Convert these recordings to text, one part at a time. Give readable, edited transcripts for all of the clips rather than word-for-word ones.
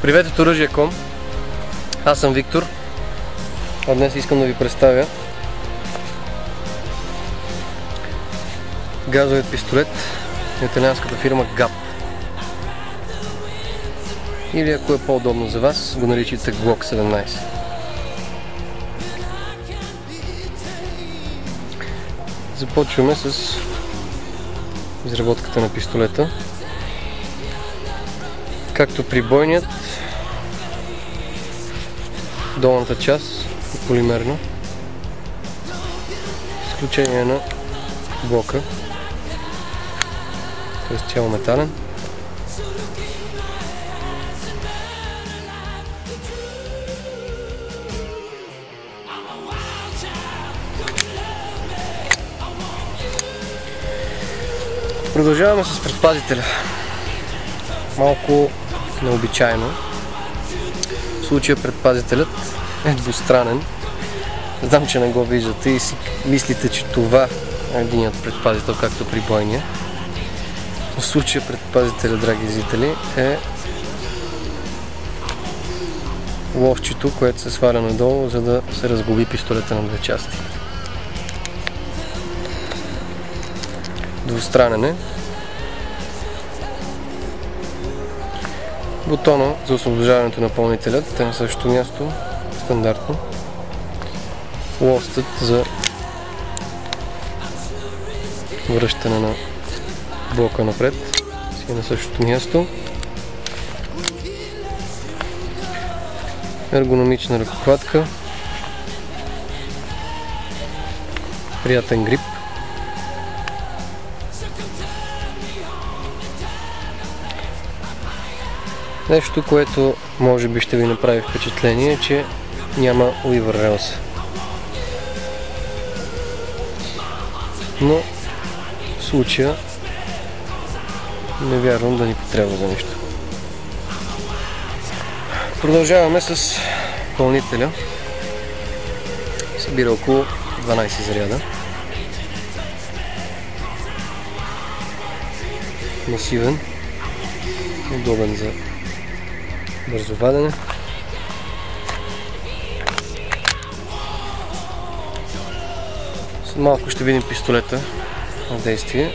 Привет от Оръжие.com. Аз съм Виктор, а днес искам да ви представя газовият пистолет на италианската фирма GAP. Или ако е по-удобно за вас, го наричайте Glock 17. Започваме с изработката на пистолета. Както при бойният, долната част е полимерна, с изключение на блока, т.е. цяло метален. Продължаваме с предпазителя. Малко необичайно. В случая предпазителят е двустранен. Знам, че не го виждате и си мислите, че това е единият предпазител, както при бойния. В случая предпазителя, драги зрители, е ловчето, което се сваля надолу, за да се разглоби пистолета на две части. Двустранен е. Бутона за освобождаването на напълнителят е на същото място, стандартно. Лостът за връщане на блока напред си е на същото място. Ергономична ръкохватка. Приятен грип. Нещо, което може би ще ви направи впечатление, е, че няма уивър релса. Но в случая не вярвам да ни потребва за нищо. Продължаваме с пълнителя. Събира около 12 заряда. Масивен, удобен за бързо вадене. След малко ще видим пистолета в действие.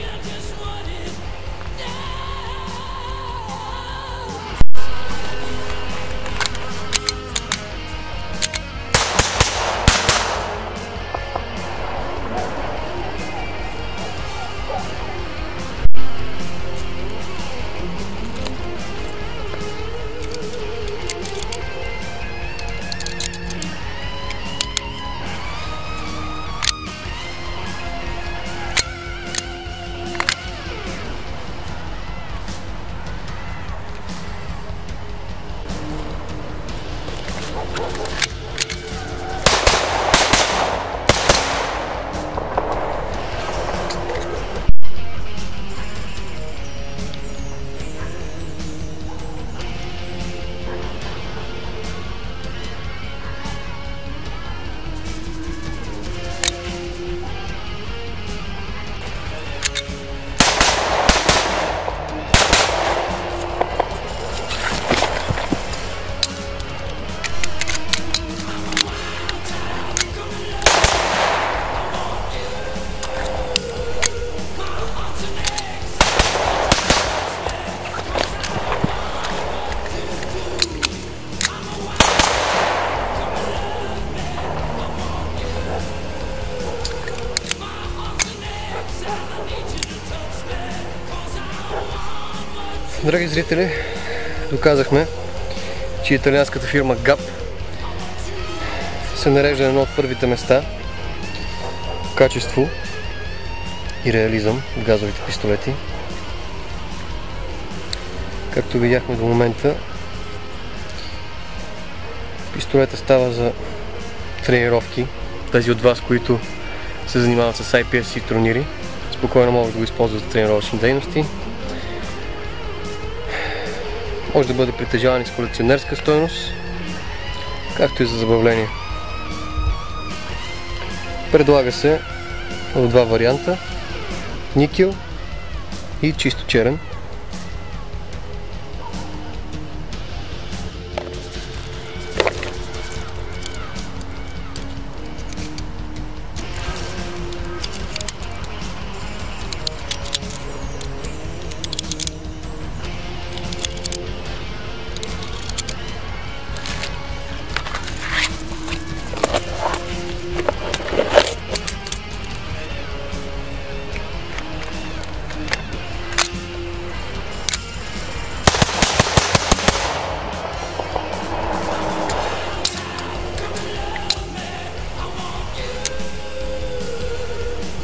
Драги зрители, доказахме, че италианската фирма GAP се нарежда на едно от първите места в качество и реализъм в газовите пистолети. Както видяхме до момента, пистолета става за тренировки. Тези от вас, които се занимават с IPSC турнири, спокойно могат да го използват за тренировъчни дейности. Може да бъде притежаван и с колекционерска стойност, както и за забавление. Предлага се в два варианта: никел и чисто черен.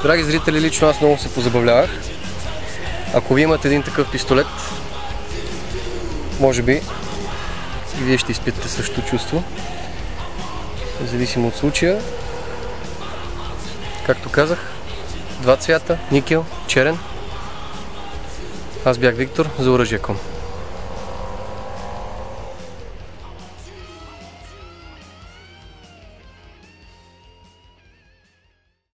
Драги зрители, лично аз много се позабавлявах. Ако ви имате един такъв пистолет, може би и вие ще изпитате същото чувство. Зависимо от случая. Както казах, два цвята, никел, черен. Аз бях Виктор за Оръжие.com.